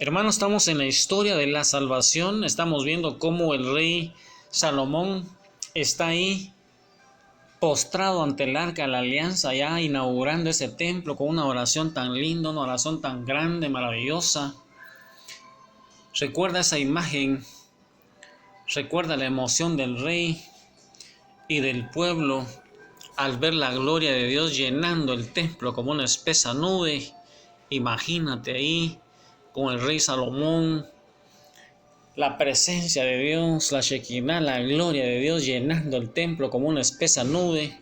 Hermanos, estamos en la historia de la salvación. Estamos viendo cómo el rey Salomón está ahí postrado ante el arca de la alianza, ya inaugurando ese templo con una oración tan linda, una oración tan grande, maravillosa. Recuerda esa imagen, recuerda la emoción del rey y del pueblo al ver la gloria de Dios llenando el templo como una espesa nube. Imagínate ahí con el rey Salomón, la presencia de Dios, la Shekinah, la gloria de Dios llenando el templo como una espesa nube.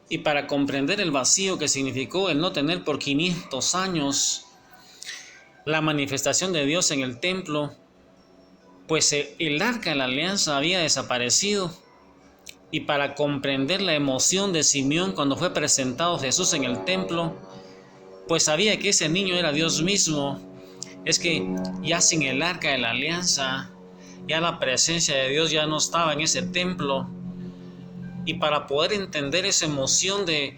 Y para comprender el vacío que significó el no tener por 500 años la manifestación de Dios en el templo, pues el arca de la alianza había desaparecido. Y para comprender la emoción de Simeón cuando fue presentado Jesús en el templo, pues sabía que ese niño era Dios mismo. Es que ya sin el arca de la alianza, ya la presencia de Dios ya no estaba en ese templo. Y para poder entender esa emoción de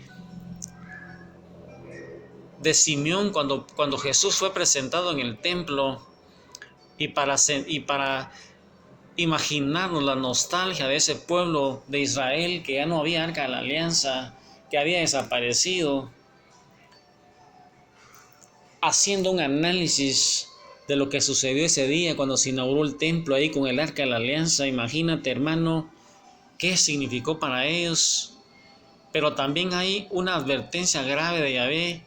Simeón cuando Jesús fue presentado en el templo, y para imaginarnos la nostalgia de ese pueblo de Israel que ya no había arca de la alianza, que había desaparecido, haciendo un análisis de lo que sucedió ese día cuando se inauguró el templo ahí con el arca de la alianza. Imagínate, hermano, qué significó para ellos. Pero también hay una advertencia grave de Yahvé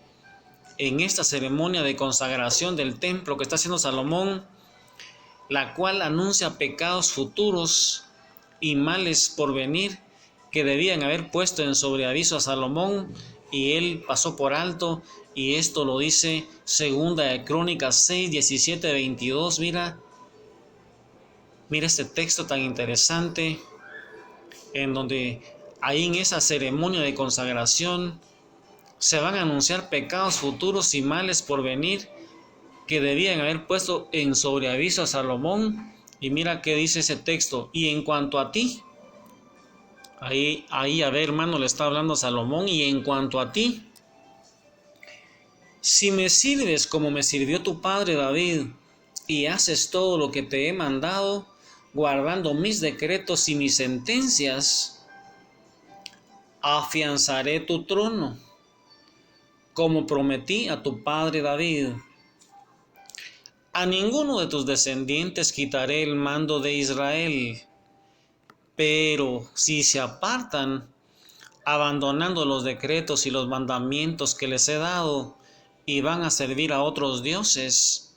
en esta ceremonia de consagración del templo que está haciendo Salomón, la cual anuncia pecados futuros y males por venir que debían haber puesto en sobreaviso a Salomón, y él pasó por alto. Y esto lo dice Segunda de Crónicas 6, 17, 22. Mira este texto tan interesante, en donde ahí en esa ceremonia de consagración se van a anunciar pecados futuros y males por venir que debían haber puesto en sobreaviso a Salomón. Y mira qué dice ese texto: y en cuanto a ti, ahí a ver, hermano, le está hablando a Salomón, y en cuanto a ti, si me sirves como me sirvió tu padre David, y haces todo lo que te he mandado, guardando mis decretos y mis sentencias, afianzaré tu trono, como prometí a tu padre David. A ninguno de tus descendientes quitaré el mando de Israel, pero si se apartan, abandonando los decretos y los mandamientos que les he dado, y van a servir a otros dioses,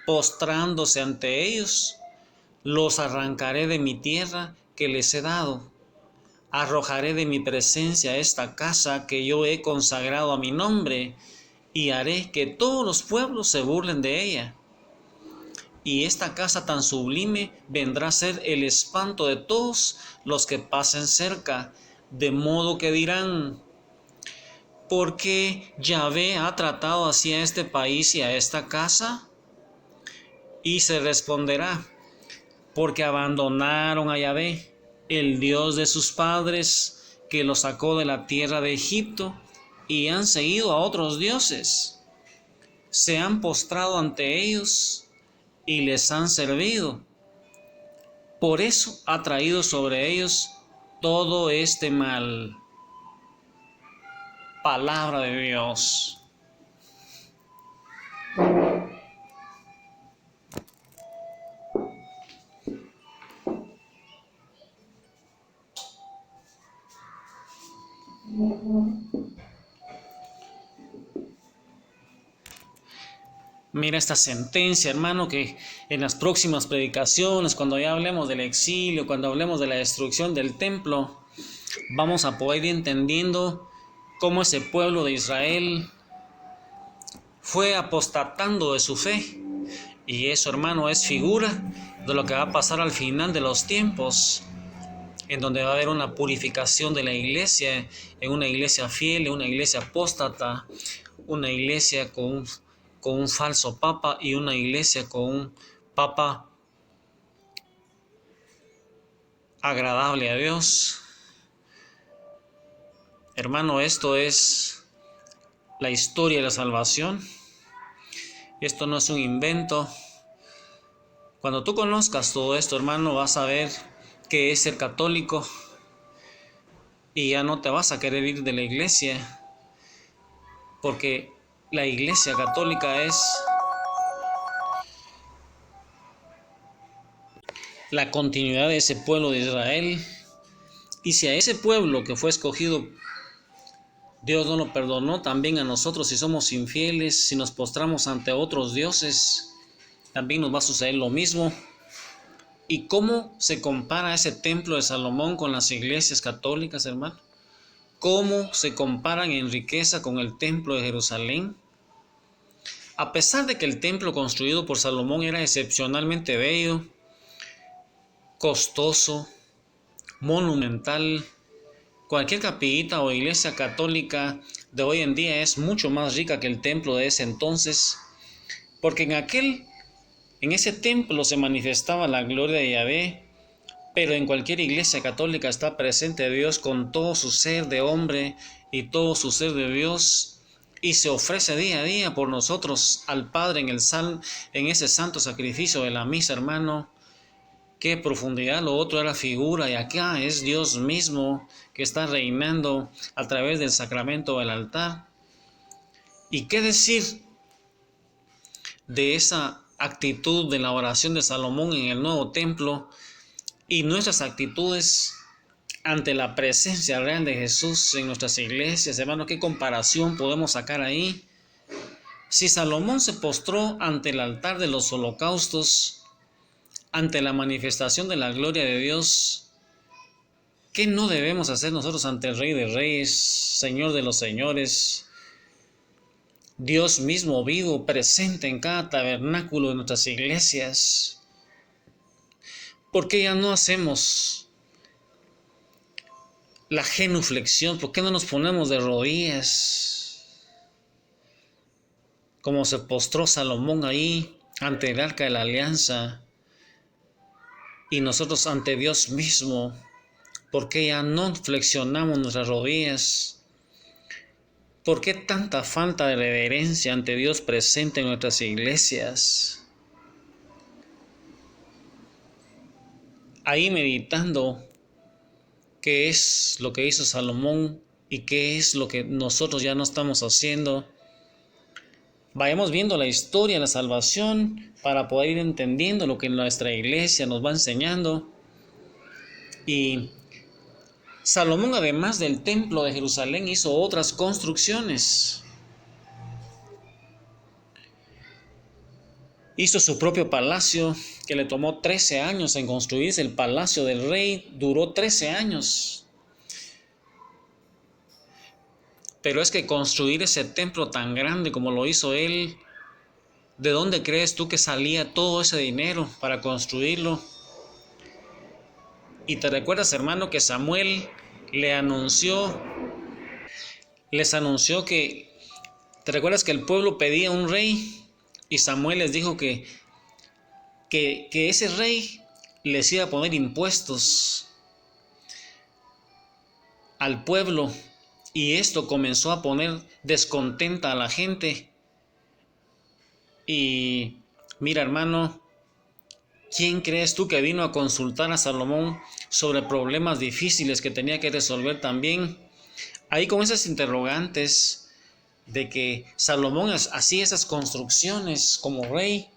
postrándose ante ellos, los arrancaré de mi tierra que les he dado. Arrojaré de mi presencia esta casa que yo he consagrado a mi nombre, y haré que todos los pueblos se burlen de ella. Y esta casa tan sublime vendrá a ser el espanto de todos los que pasen cerca, de modo que dirán: ¿por qué Yahvé ha tratado así a este país y a esta casa? Y se responderá: porque abandonaron a Yahvé, el Dios de sus padres, que los sacó de la tierra de Egipto, y han seguido a otros dioses. Se han postrado ante ellos y les han servido. Por eso ha traído sobre ellos todo este mal. Palabra de Dios. Mira esta sentencia, hermano, que en las próximas predicaciones, cuando ya hablemos del exilio, cuando hablemos de la destrucción del templo, vamos a poder ir entendiendo cómo ese pueblo de Israel fue apostatando de su fe. Y eso, hermano, es figura de lo que va a pasar al final de los tiempos, en donde va a haber una purificación de la iglesia, en una iglesia fiel, en una iglesia apóstata, una iglesia con un falso papa, y una iglesia con un papa agradable a Dios. Hermano, esto es la historia de la salvación. Esto no es un invento. Cuando tú conozcas todo esto, hermano, vas a ver qué es ser católico y ya no te vas a querer ir de la iglesia, porque la iglesia católica es la continuidad de ese pueblo de Israel. Y si a ese pueblo que fue escogido Dios no lo perdonó, también a nosotros, si somos infieles, si nos postramos ante otros dioses, también nos va a suceder lo mismo. ¿Y cómo se compara ese templo de Salomón con las iglesias católicas, hermano? ¿Cómo se comparan en riqueza con el templo de Jerusalén? A pesar de que el templo construido por Salomón era excepcionalmente bello, costoso, monumental, cualquier capillita o iglesia católica de hoy en día es mucho más rica que el templo de ese entonces, porque en ese templo se manifestaba la gloria de Yahvé, pero en cualquier iglesia católica está presente Dios con todo su ser de hombre y todo su ser de Dios, y se ofrece día a día por nosotros al Padre en ese santo sacrificio de la misa, hermano. Qué profundidad. Lo otro era figura, y acá es Dios mismo que está reinando a través del sacramento del altar. ¿Y qué decir de esa actitud de la oración de Salomón en el nuevo templo y nuestras actitudes ante la presencia real de Jesús en nuestras iglesias? Hermano, ¿qué comparación podemos sacar ahí? Si Salomón se postró ante el altar de los holocaustos, ante la manifestación de la gloria de Dios, ¿qué no debemos hacer nosotros ante el Rey de Reyes, Señor de los Señores, Dios mismo vivo, presente en cada tabernáculo de nuestras iglesias? ¿Por qué ya no hacemos la genuflexión? ¿Por qué no nos ponemos de rodillas como se postró Salomón ahí ante el arca de la alianza? Y nosotros ante Dios mismo, ¿por qué ya no flexionamos nuestras rodillas? ¿Por qué tanta falta de reverencia ante Dios presente en nuestras iglesias? Ahí meditando qué es lo que hizo Salomón y qué es lo que nosotros ya no estamos haciendo. Vayamos viendo la historia de la salvación para poder ir entendiendo lo que nuestra iglesia nos va enseñando. Y Salomón, además del templo de Jerusalén, hizo otras construcciones. Hizo su propio palacio, que le tomó 13 años en construirse. El palacio del rey duró 13 años. Pero es que construir ese templo tan grande como lo hizo él, ¿de dónde crees tú que salía todo ese dinero para construirlo? Y te recuerdas, hermano, que Samuel les anunció que, ¿te recuerdas que el pueblo pedía un rey? Y Samuel les dijo que ese rey les iba a poner impuestos al pueblo. Y esto comenzó a poner descontenta a la gente. Y mira, hermano, ¿quién crees tú que vino a consultar a Salomón sobre problemas difíciles que tenía que resolver también? Ahí con esas interrogantes de que Salomón hacía esas construcciones como rey,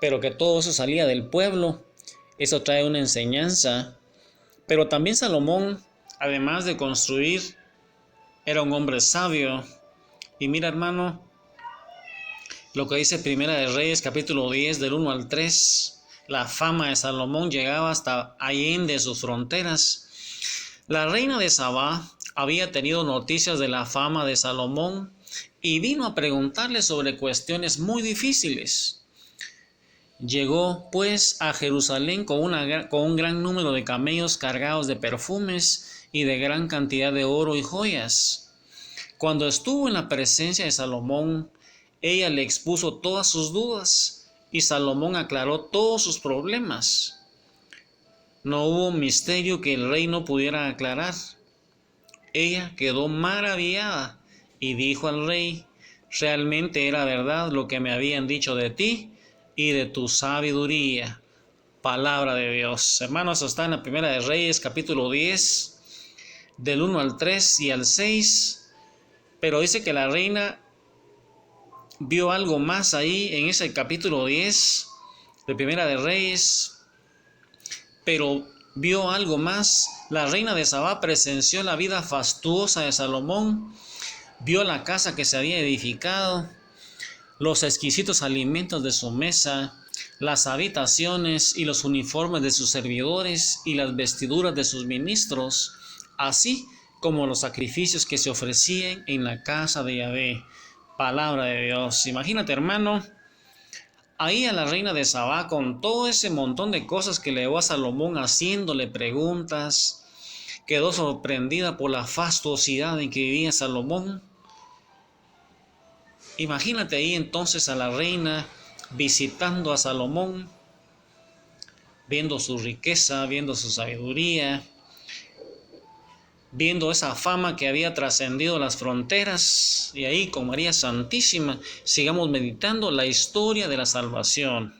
pero que todo eso salía del pueblo. Eso trae una enseñanza. Pero también Salomón, además de construir, era un hombre sabio. Y mira, hermano, lo que dice Primera de Reyes, capítulo 10, del 1 al 3. La fama de Salomón llegaba hasta allende sus fronteras. La reina de Sabá había tenido noticias de la fama de Salomón y vino a preguntarle sobre cuestiones muy difíciles. Llegó pues a Jerusalén con un gran número de camellos cargados de perfumes y de gran cantidad de oro y joyas. Cuando estuvo en la presencia de Salomón, ella le expuso todas sus dudas y Salomón aclaró todos sus problemas. No hubo misterio que el rey no pudiera aclarar. Ella quedó maravillada y dijo al rey: Realmente era verdad lo que me habían dicho de ti y de tu sabiduría. Palabra de Dios. Hermanos, está en la Primera de Reyes, capítulo 10, del 1 al 3 y al 6. Pero dice que la reina vio algo más ahí en ese capítulo 10 de Primera de Reyes. Pero vio algo más. La reina de Sabá presenció la vida fastuosa de Salomón. Vio la casa que se había edificado, los exquisitos alimentos de su mesa, las habitaciones y los uniformes de sus servidores y las vestiduras de sus ministros, así como los sacrificios que se ofrecían en la casa de Yahvé. Palabra de Dios. Imagínate, hermano, ahí a la reina de Sabá con todo ese montón de cosas que le llevó a Salomón haciéndole preguntas, quedó sorprendida por la fastuosidad en que vivía Salomón. Imagínate ahí entonces a la reina visitando a Salomón, viendo su riqueza, viendo su sabiduría, viendo esa fama que había trascendido las fronteras. Y ahí con María Santísima sigamos meditando la historia de la salvación.